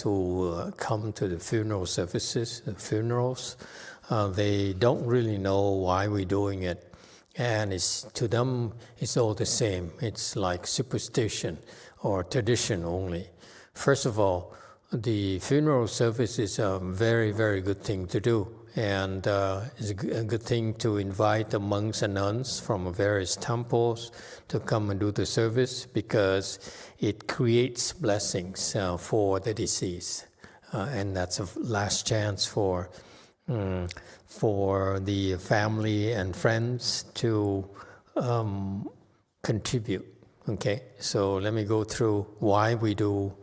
who come to the funeral services, the funerals, they don't really know why we're doing it. And to them, it's all the same. It's like superstition or tradition only. First of all, the funeral service is a very, very good thing to do. And it's a good thing to invite the monks and nuns from various temples to come and do the service, because it creates blessings for the deceased. And that's a last chance for the family and friends to contribute. Okay, so let me go through why we do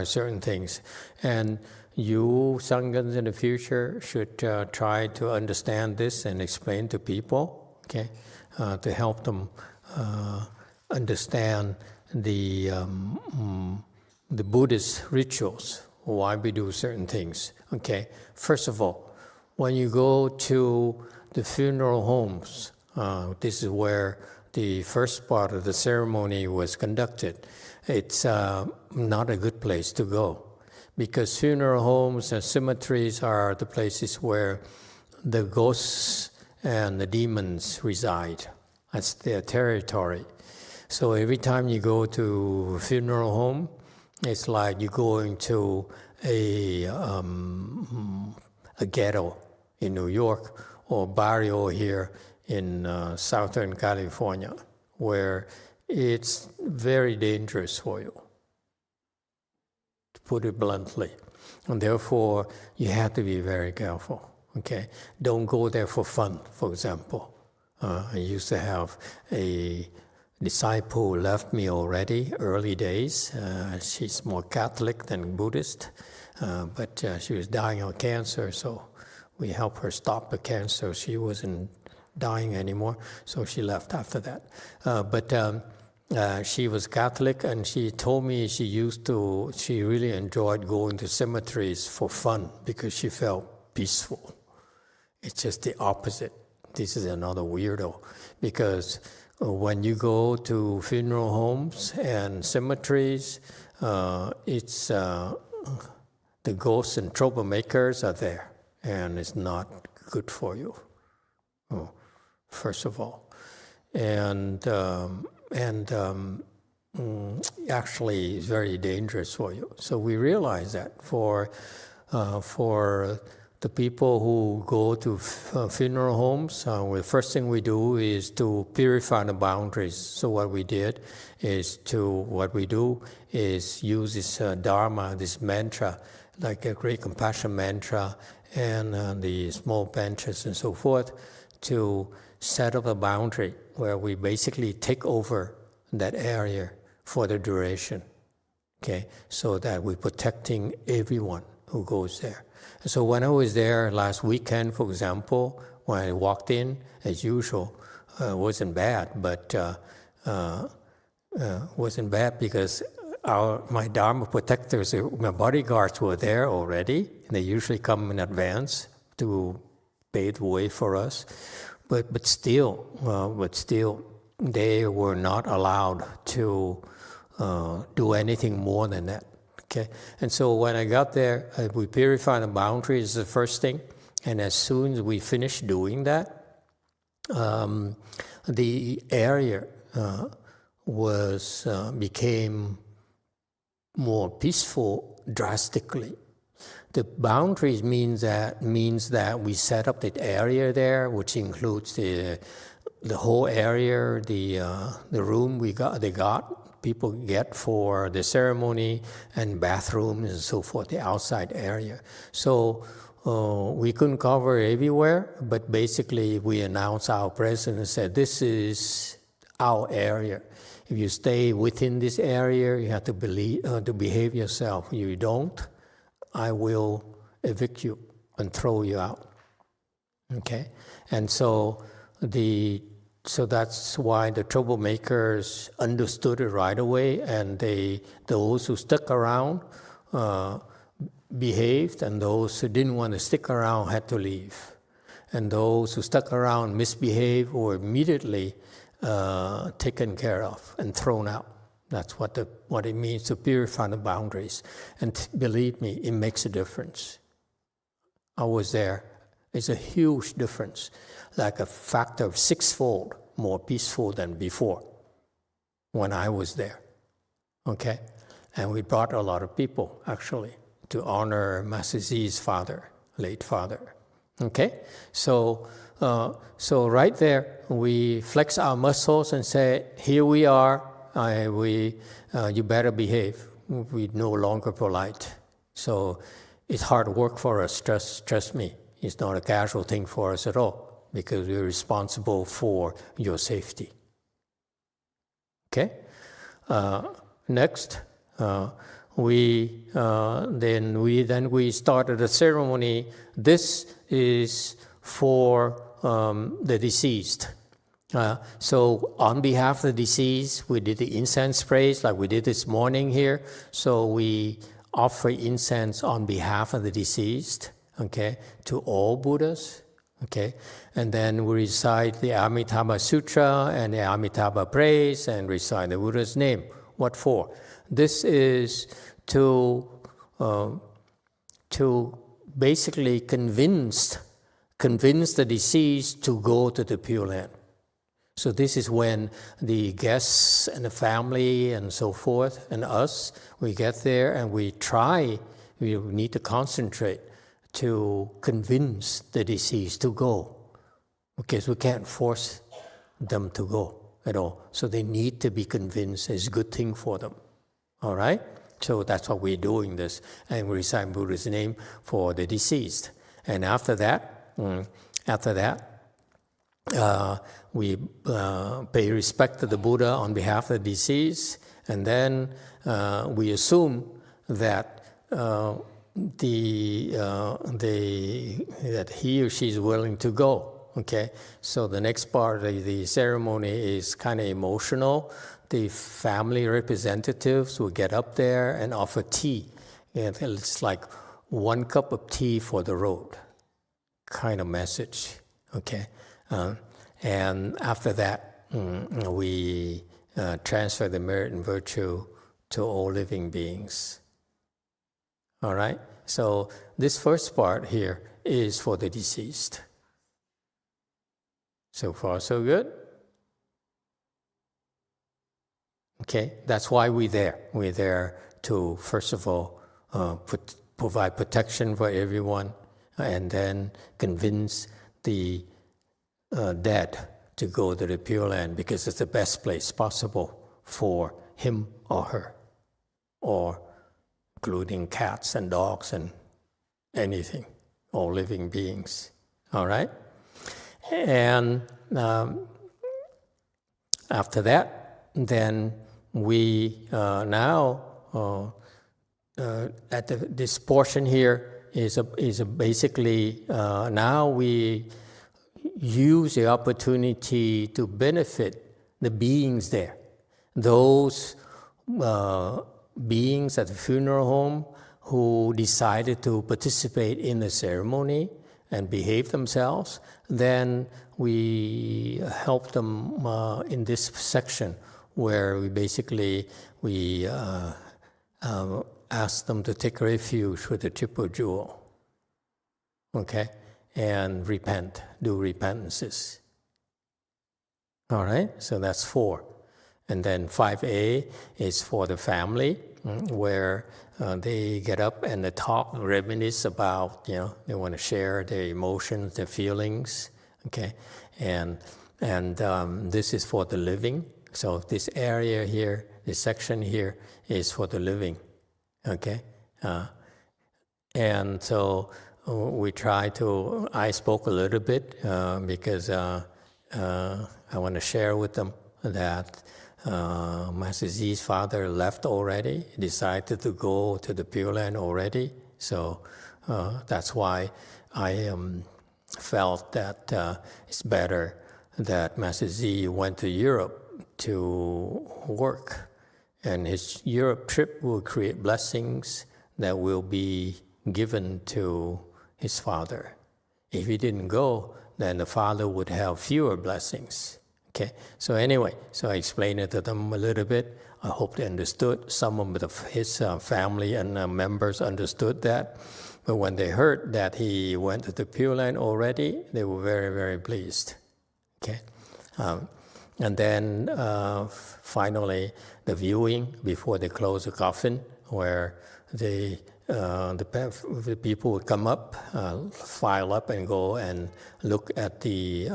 certain things. And you, Sanghas, in the future should try to understand this and explain to people, okay, to help them understand the Buddhist rituals, why we do certain things. Okay, first of all, when you go to the funeral homes, this is where the first part of the ceremony was conducted. It's not a good place to go, because funeral homes and cemeteries are the places where the ghosts and the demons reside. That's their territory. So every time you go to a funeral home, it's like you're going to a ghetto in New York or barrio here in Southern California, where it's very dangerous for you, to put it bluntly. And therefore, you have to be very careful, okay? Don't go there for fun, for example. I used to have a disciple who left me already, early days. She's more Catholic than Buddhist, but she was dying of cancer, so we helped her stop the cancer. She wasn't dying anymore, so she left after that. But she was Catholic, and she told me she really enjoyed going to cemeteries for fun because she felt peaceful. It's just the opposite. This is another weirdo, because when you go to funeral homes and cemeteries, it's the ghosts and troublemakers are there, and it's not good for you. First of all, and actually, it's very dangerous for you. So we realize that for the people who go to funeral homes, the first thing we do is to purify the boundaries. So what we do is use this Dharma, this mantra, like a great compassion mantra, and the small benches and so forth, to set up a boundary where we basically take over that area for the duration, okay, so that we're protecting everyone who goes there. So when I was there last weekend, for example, when I walked in, as usual, it wasn't bad, but wasn't bad because my Dharma protectors, my bodyguards were there already, and they usually come in advance to pave the way for us. But still, they were not allowed to do anything more than that. Okay, and so when I got there, we purified the boundaries, the first thing, and as soon as we finished doing that, the area became more peaceful drastically. The boundaries means that we set up that area there, which includes the whole area, the room people get for the ceremony, and bathrooms and so forth, the outside area. So we couldn't cover everywhere, but basically we announced our presence and said, this is our area. If you stay within this area, you have to behave yourself. If you don't, I will evict you and throw you out. Okay? And so that's why the troublemakers understood it right away, and those who stuck around behaved, and those who didn't want to stick around had to leave. And those who stuck around misbehaved were immediately taken care of and thrown out. That's what it means to purify the boundaries. And believe me, it makes a difference. I was there. It's a huge difference, like a factor of 6-fold more peaceful than before when I was there. Okay? And we brought a lot of people, actually, to honor Master Z's father, late father. Okay? So right there, we flex our muscles and say, here we are, you better behave. We're no longer polite. So it's hard work for us, trust me. It's not a casual thing for us at all, because we're responsible for your safety. Okay? Next, we started a ceremony. This is for the deceased. So on behalf of the deceased, we did the incense praise like we did this morning here. So we offer incense on behalf of the deceased, okay, to all Buddhas, okay? And then we recite the Amitabla Sutra and the Amitabla praise and recite the Buddha's name. What for? This is to basically convince the deceased to go to the Pureland. So this is when the guests and the family and so forth and us, we get there and we need to concentrate to convince the deceased to go, because we can't force them to go at all. So they need to be convinced it's a good thing for them. All right? So that's why we're doing this. And we recite Buddha's name for the deceased. And after that, we pay respect to the Buddha on behalf of the deceased, and then we assume that that he or she is willing to go. Okay, so the next part of the ceremony is kind of emotional. The family representatives will get up there and offer tea. And it's like 1 cup of tea for the road kind of message. Okay. And after that, we transfer the merit and virtue to all living beings. All right? So this first part here is for the deceased. So far, so good? Okay, that's why we're there. We're there to, first of all, provide protection for everyone, and then convince the dead to go to the Pure Land, because it's the best place possible for him or her, or including cats and dogs and anything, all living beings. All right? And after that, then we this portion here is basically now we use the opportunity to benefit the beings there. Those beings at the funeral home who decided to participate in the ceremony and behave themselves, then we help them in this section where we ask them to take refuge with the triple jewel, okay, and repent, do repentances. All right, so that's 4. And then 5A is for the family, where they get up and they talk, reminisce about, they want to share their emotions, their feelings, okay? And this is for the living. So this area here, this section here is for the living, okay? And so I spoke a little bit because I want to share with them that Master Z's father left already, decided to go to the Pure Land already. So that's why I felt that it's better that Master Z went to Europe to work. And his Europe trip will create blessings that will be given to his father. If he didn't go, then the father would have fewer blessings. Okay, so anyway, so I explained it to them a little bit. I hope they understood. Some of his family and members understood that. But when they heard that he went to the Pureland already, they were very, very pleased. Okay, and then finally the viewing before they close the coffin, where the people would come up, file up, and go and look at the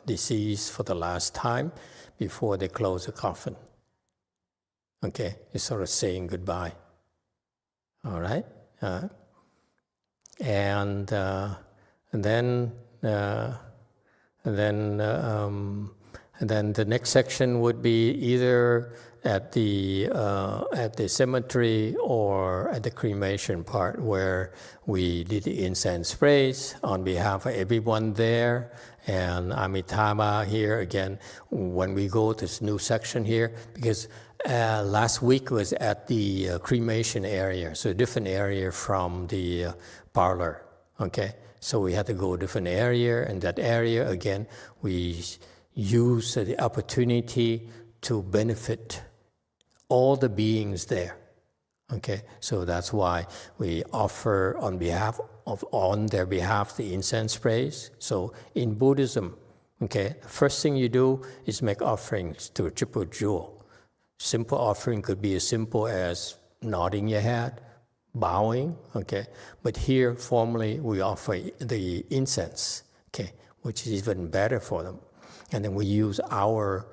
deceased for the last time before they close the coffin. Okay, it's sort of saying goodbye. All right, and then the next section would be either at the cemetery or at the cremation part, where we did the incense praise on behalf of everyone there. And Amitabla here again, when we go to this new section here, because last week was at the cremation area, so a different area from the parlor. Okay, so we had to go a different area, and that area again we use the opportunity to benefit all the beings there. Okay, so that's why we offer on their behalf the incense praise. So in Buddhism, okay, the first thing you do is make offerings to a triple jewel. Simple offering could be as simple as nodding your head, bowing, okay, but here formally we offer the incense, okay, which is even better for them. And then we use our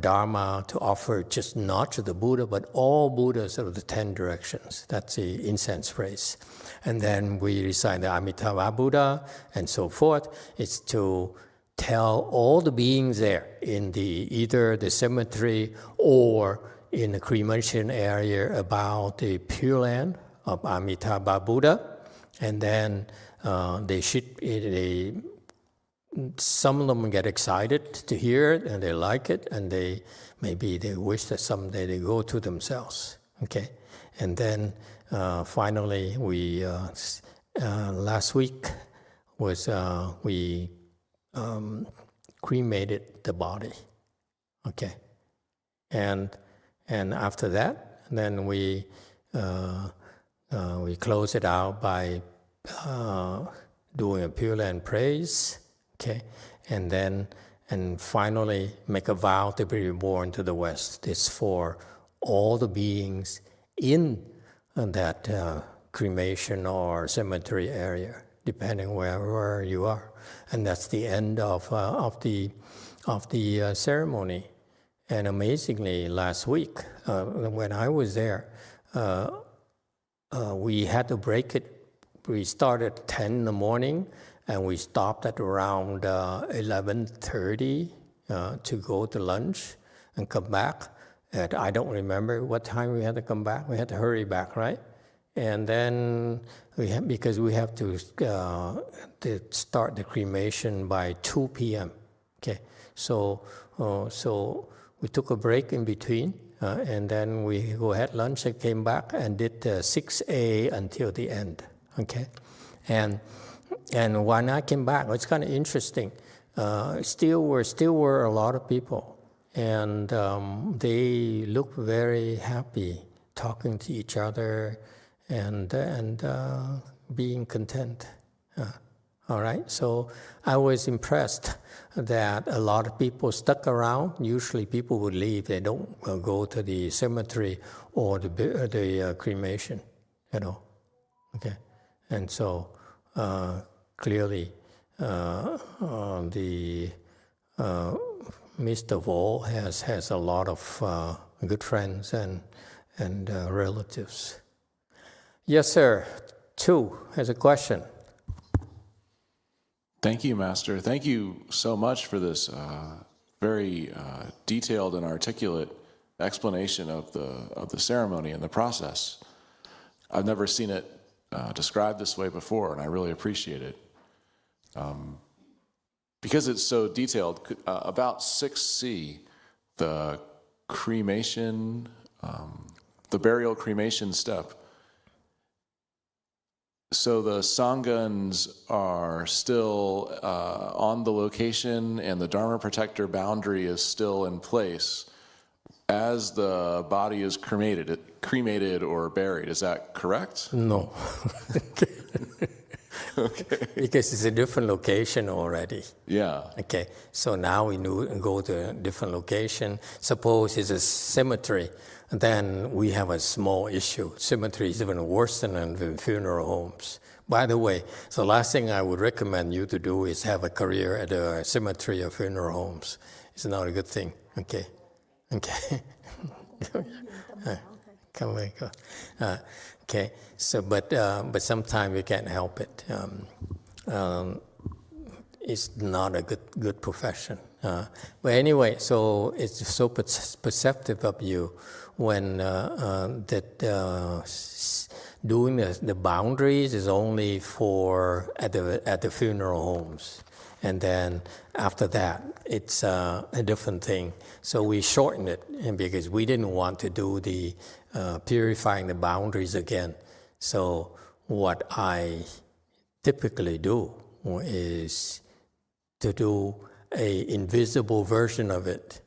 Dharma to offer just not to the Buddha, but all Buddhas of the 10 directions. That's the incense praise. And then we recite the Amitabla Buddha and so forth. It's to tell all the beings there in either the cemetery or in the cremation area about the Pureland of Amitabla Buddha. And then some of them get excited to hear it, and they like it, and maybe they wish that someday they go to themselves. Okay, and then finally we last week was we cremated the body. Okay, and after that, then we close it out by doing a Pureland praise. Okay, and finally make a vow to be reborn to the West. It's for all the beings in that cremation or cemetery area, depending where you are. And that's the end of the ceremony. And amazingly, last week when I was there, we had to break it. We started at 10 in the morning. And we stopped at around 11:30 to go to lunch and come back. And I don't remember what time we had to come back. We had to hurry back, right? And then because we have to start the cremation by 2 p.m. Okay, so we took a break in between, and then we go had lunch and came back and did 6A until the end. Okay, and when I came back, it's kind of interesting. Still were a lot of people, and they looked very happy, talking to each other, and being content. All right. So I was impressed that a lot of people stuck around. Usually, people would leave; they don't go to the cemetery or the cremation. Okay, and so. Clearly, the Mist of All has a lot of good friends and relatives. Yes, sir. Chu has a question. Thank you, Master. Thank you so much for this very detailed and articulate explanation of the ceremony and the process. I've never seen it described this way before, and I really appreciate it. Because it's so detailed, about 6C, the cremation, the burial cremation step. So the Sanghans are still on the location, and the Dharma protector boundary is still in place as the body is cremated or buried. Is that correct? No. Okay. Because it's a different location already. Yeah. Okay, so now we go to a different location. Suppose it's a cemetery, then we have a small issue. Cemetery is even worse than the funeral homes. By the way, the last thing I would recommend you to do is have a career at a cemetery or funeral homes. It's not a good thing. Okay. Come on, go. Okay. So, but sometimes you can't help it. It's not a good profession. But anyway, so it's so perceptive of you when doing the boundaries is only for at the funeral homes, and then after that it's a different thing. So we shortened it, and because we didn't want to do the purifying the boundaries again. So what I typically do is to do a invisible version of it,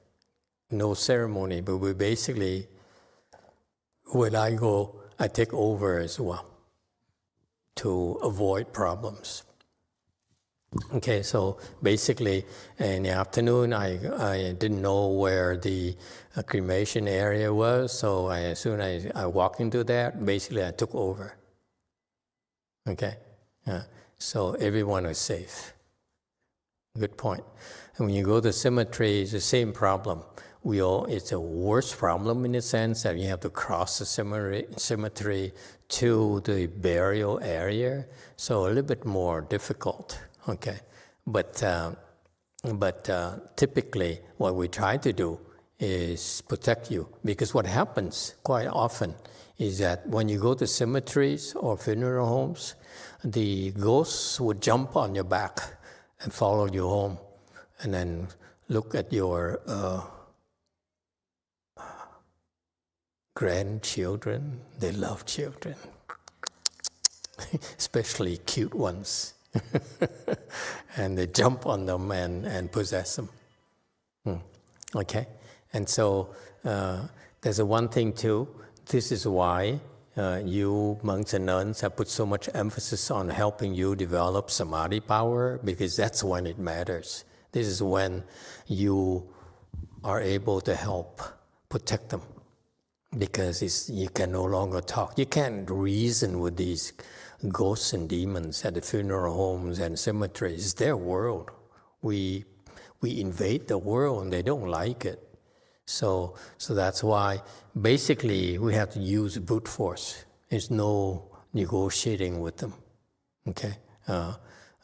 no ceremony, but we basically, when I go, I take over as well to avoid problems. Okay, so basically in the afternoon, I didn't know where the cremation area was, so as soon as I walked into that, basically I took over. Okay, so everyone is safe. Good point. And when you go to cemetery, it's the same problem. It's a worse problem in the sense that you have to cross the cemetery to the burial area, so a little bit more difficult. Okay, but typically what we try to do is protect you, because what happens quite often is that when you go to cemeteries or funeral homes, the ghosts would jump on your back and follow you home, and then look at your grandchildren. They love children, especially cute ones. And they jump on them and possess them. Okay? And so there's one thing too. This is why you monks and nuns have put so much emphasis on helping you develop samadhi power, because that's when it matters. This is when you are able to help protect them, because you can no longer talk. You can't reason with these ghosts and demons at the funeral homes and cemeteries. It's their world. We invade the world and they don't like it. So that's why basically we have to use brute force. There's no negotiating with them. Okay.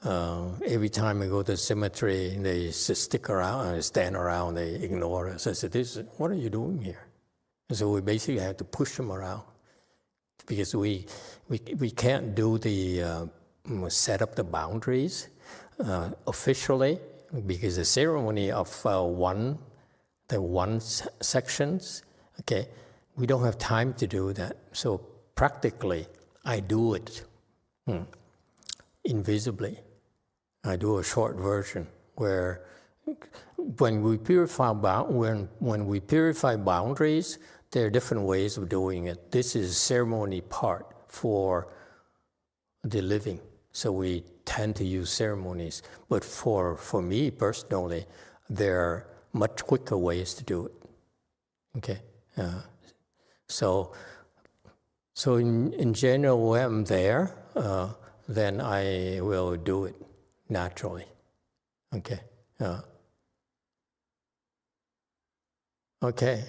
Every time I go to the cemetery, they just stick around, stand around, they ignore us. I said, what are you doing here? And so we basically have to push them around, because we can't do the set up the boundaries officially, because the ceremony of the one sections, okay, we don't have time to do that. So practically, I do it invisibly. I do a short version where when we purify boundaries, there are different ways of doing it. This is ceremony part for the living, so we tend to use ceremonies. But for me personally, there are much quicker ways to do it. Okay, so in general, when I'm there, then I will do it naturally. Okay. Okay.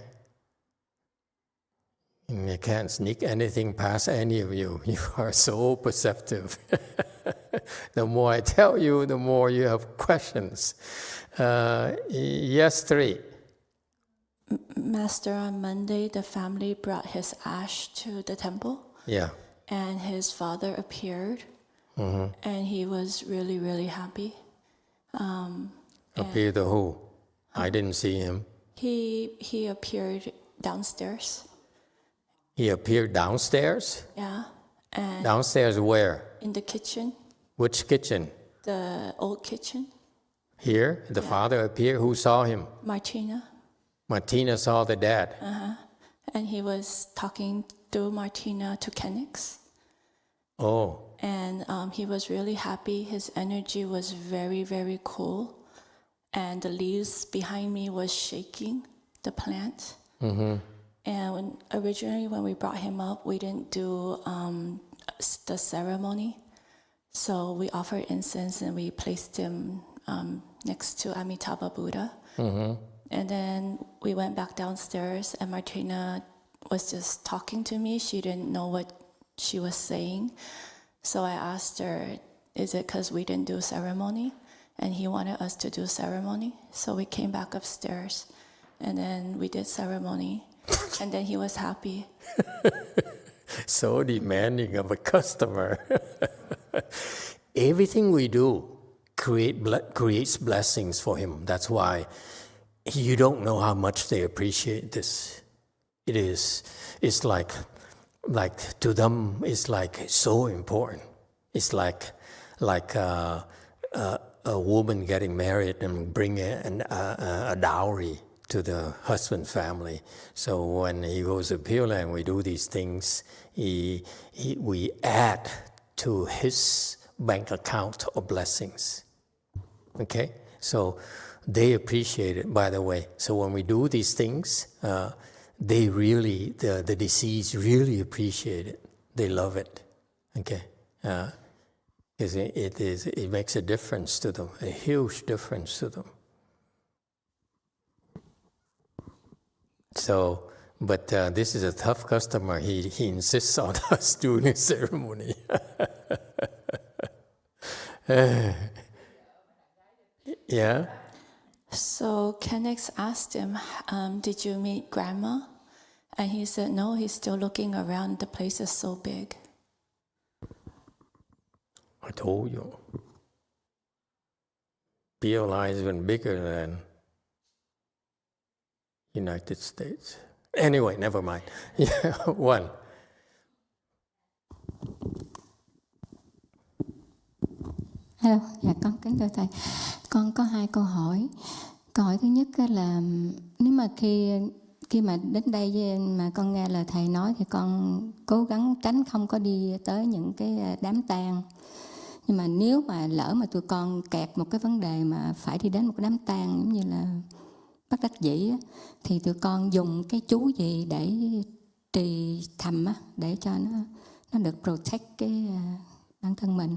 You can't sneak anything past any of you. You are so perceptive. The more I tell you, the more you have questions. Yes, 3. Master, on Monday, the family brought his ash to the temple. Yeah. And his father appeared. Mm-hmm. And he was really, really happy. Appeared to who? I didn't see him. He appeared downstairs. He appeared downstairs? Yeah. And downstairs where? in the kitchen. Which kitchen? The old kitchen. Here? The father appeared? Who saw him? Martina. Martina saw the dad. And he was talking through Martina to Kenix. Oh, And he was really happy. His energy was very, very cool. And the leaves behind me was shaking, the plant. And originally when we brought him up, we didn't do the ceremony. So we offered incense and we placed him next to Amitabla Buddha. And then we went back downstairs and Martina was just talking to me. She didn't know what she was saying. So I asked her, is it because we didn't do ceremony? And he wanted us to do ceremony. So we came back upstairs and then we did ceremony. And then he was happy. so demanding of a customer. Everything we do creates blessings for him. That's why you don't know how much they appreciate this. It's like to them, it's like so important. It's like a woman getting married and bringing a dowry to the husband family. So when he goes to Pureland, we do these things. We add to his bank account of blessings. Okay, so they appreciate it. By the way, so when we do these things, they really the deceased really appreciate it. They love it. Okay, because it makes a difference to them, a huge difference to them. So, but this is a tough customer. He insists on us doing a ceremony. Yeah. So Kenix asked him, did you meet Grandma? And he said, no, he's still looking around. The place is so big. I told you. PLI is even bigger than United States. Anyway, never mind. Yeah, one. Hello, dạ con kính thưa thầy. Con có 2 câu hỏi. Câu hỏi thứ nhất là nếu mà khi mà đến đây mà con nghe lời thầy nói thì con cố gắng tránh không có đi tới những cái đám tang. Nhưng mà nếu mà lỡ mà tụi con kẹt một cái vấn đề mà phải đi đến một cái đám tang giống như là bất đắc dĩ á, thì tụi con dùng cái chú gì để trì thầm á, để cho nó được protect cái bản thân mình.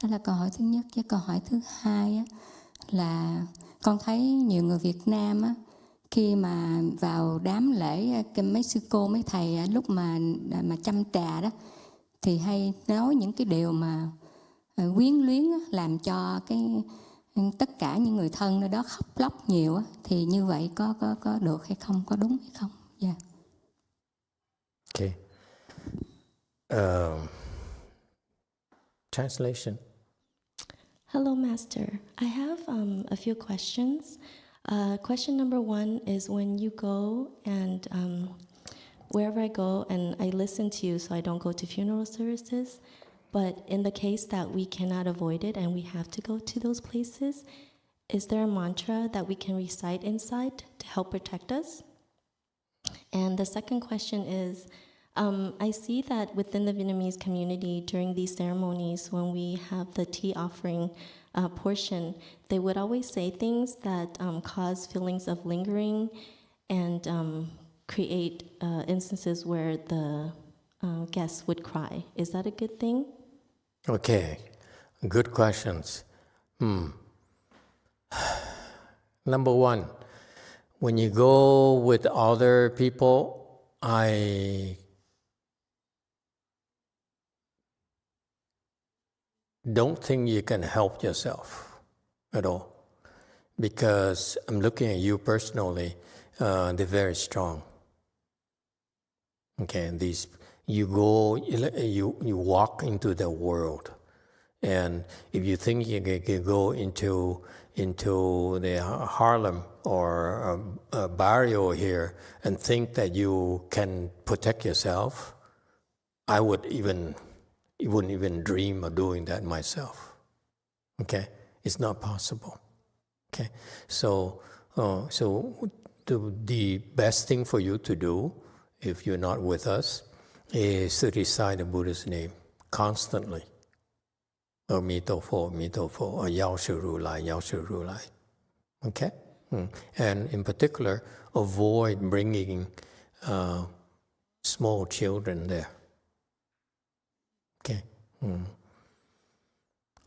Đó là câu hỏi thứ nhất. Cái câu hỏi thứ hai á, là con thấy nhiều người Việt Nam á, khi mà vào đám lễ mấy sư cô mấy thầy lúc mà chăm trà đó thì hay nói những cái điều mà quyến luyến á, làm cho tất cả những người thân nơi đó khóc lóc nhiều á, thì như vậy có được hay không, có đúng hay không? Dạ. Okay. Translation. Hello, Master. I have a few questions. Question number 1 is when you go and wherever I go and I listen to you, so I don't go to funeral services, but in the case that we cannot avoid it and we have to go to those places, is there a mantra that we can recite inside to help protect us? And the second question is, I see that within the Vietnamese community during these ceremonies, when we have the tea offering portion, they would always say things that cause feelings of lingering and create instances where the guests would cry. Is that a good thing? Okay, good questions. Number 1, when you go with other people, I don't think you can help yourself at all, because I'm looking at you personally. They're very strong. Okay, and you walk into the world, and if you think you can go into the Harlem or a barrio here and think that you can protect yourself, I wouldn't even dream of doing that myself. Okay, it's not possible. Okay, so the best thing for you to do, if you're not with us, is to recite the Buddha's name constantly. Amitabla, Amitabla, or Yao Shi Ru Lai, Yao Shi Ru Lai. Okay? And in particular, avoid bringing small children there. Okay?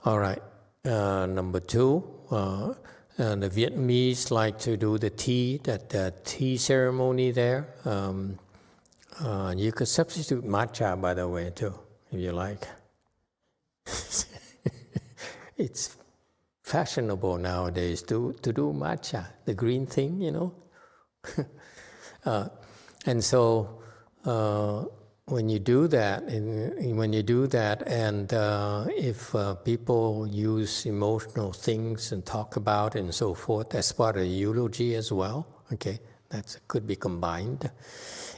All right. Number 2, the Vietnamese like to do the tea, that tea ceremony there. You could substitute matcha, by the way, too, if you like. It's fashionable nowadays to do matcha, the green thing, you know. And so when you do that, and if people use emotional things and talk about it and so forth, that's part of the eulogy as well. Okay, that could be combined.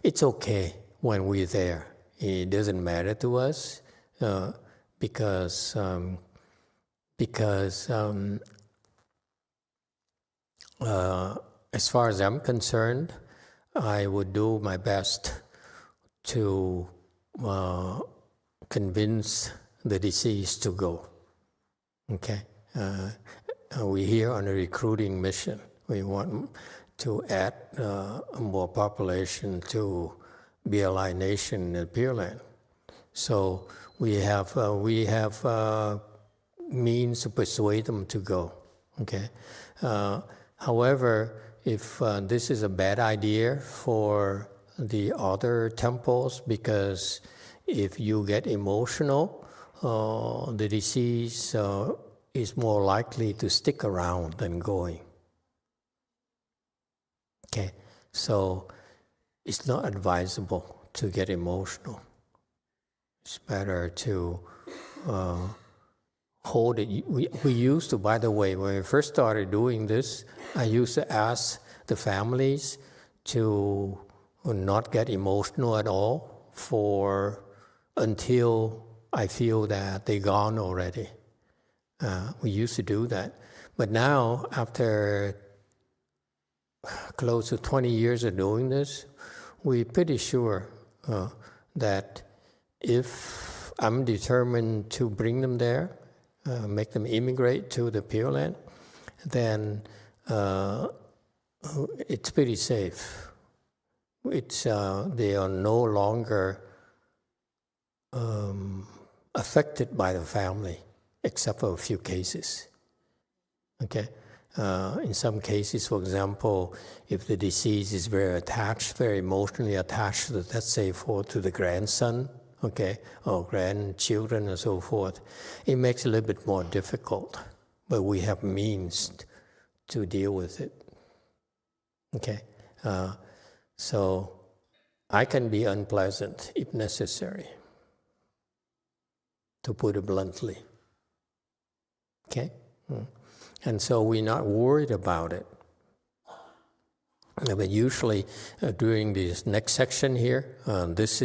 It's okay when we're there. It doesn't matter to us because as far as I'm concerned, I would do my best to convince the deceased to go. Okay? We're here on a recruiting mission. We want to add more population to BLI Nation and Pureland. So we have means to persuade them to go. Okay. However, if this is a bad idea for the other temples, because if you get emotional, the deceased is more likely to stick around than going. Okay, so it's not advisable to get emotional. It's better to hold it. We used to, by the way, when we first started doing this, I used to ask the families to not get emotional at all until I feel that they're gone already. We used to do that. But now, after close to 20 years of doing this, we're pretty sure that if I'm determined to bring them there, make them immigrate to the Pureland, then it's pretty safe. They are no longer affected by the family, except for a few cases. Okay. In some cases, for example, if the deceased is very attached, very emotionally attached, let's say to the grandson, okay, or grandchildren and so forth, it makes it a little bit more difficult. But we have means to deal with it. Okay, so I can be unpleasant if necessary, to put it bluntly. Okay. And so we're not worried about it. But usually during this next section here, this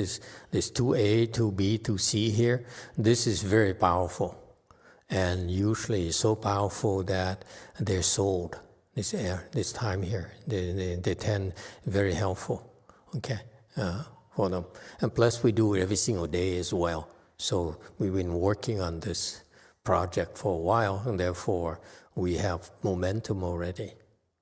2A, 2B, 2C here, this is very powerful. And usually it's so powerful that they're sold this time here. They tend very helpful, okay, for them. And plus we do it every single day as well. So we've been working on this project for a while, and therefore we have momentum already.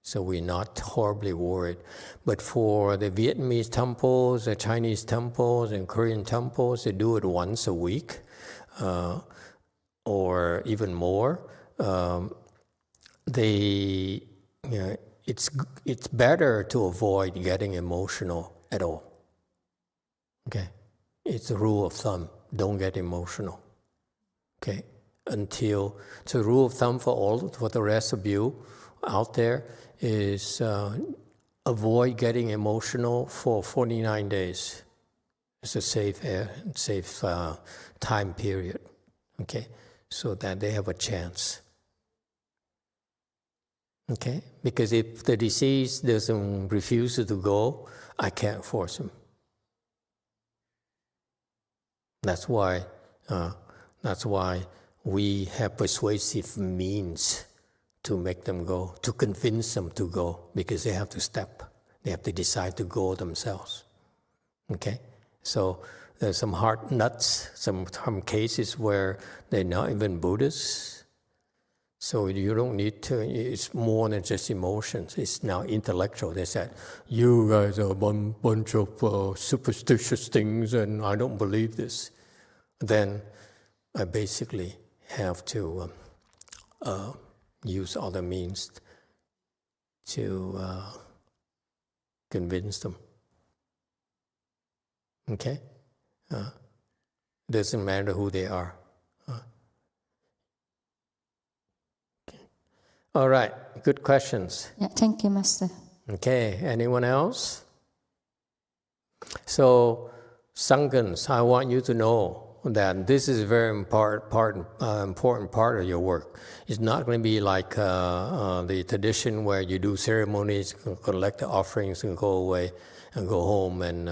So we're not horribly worried. But for the Vietnamese temples, the Chinese temples, and Korean temples, they do it once a week, or even more. It's better to avoid getting emotional at all. Okay, it's a rule of thumb. Don't get emotional. Okay. It's a rule of thumb for the rest of you out there is avoid getting emotional for 49 days. It's a safe time period, okay, so that they have a chance. Okay, because if the deceased refuses to go, I can't force him. That's why we have persuasive means to make them go, to convince them to go, because they have to step They have to decide to go themselves. Okay? So there's some hard nuts, some cases where they're not even Buddhists. So you don't need to, it's more than just emotions. It's now intellectual. They said, you guys are a bunch of superstitious things and I don't believe this. Then I basically have to use other means to convince them. Okay? Doesn't matter who they are. Okay. All right, good questions. Yeah, thank you, Master. Okay, anyone else? So, Sanghans, I want you to know that this is a very important part of your work. It's not going to be like the tradition where you do ceremonies, collect the offerings, and go away and go home and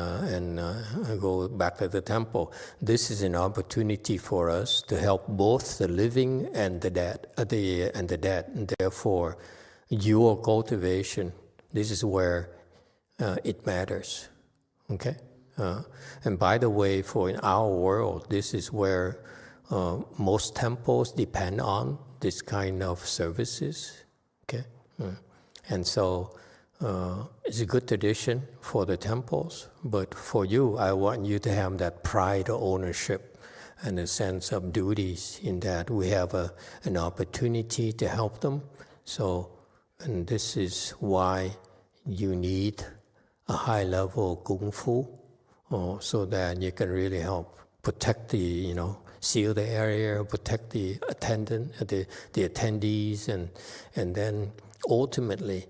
go back to the temple. This is an opportunity for us to help both the living and the dead. And therefore, your cultivation. This is where it matters. Okay. And by the way, for in our world, this is where most temples depend on this kind of services. Okay, and so it's a good tradition for the temples. But for you, I want you to have that pride of ownership and a sense of duties in that we have an opportunity to help them. So, and this is why you need a high level of kung fu. So that you can really help protect the, seal the area, protect the the attendees, and then ultimately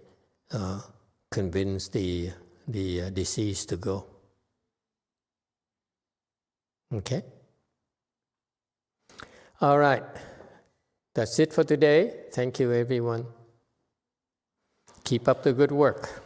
convince the deceased to go. Okay? All right. That's it for today. Thank you, everyone. Keep up the good work.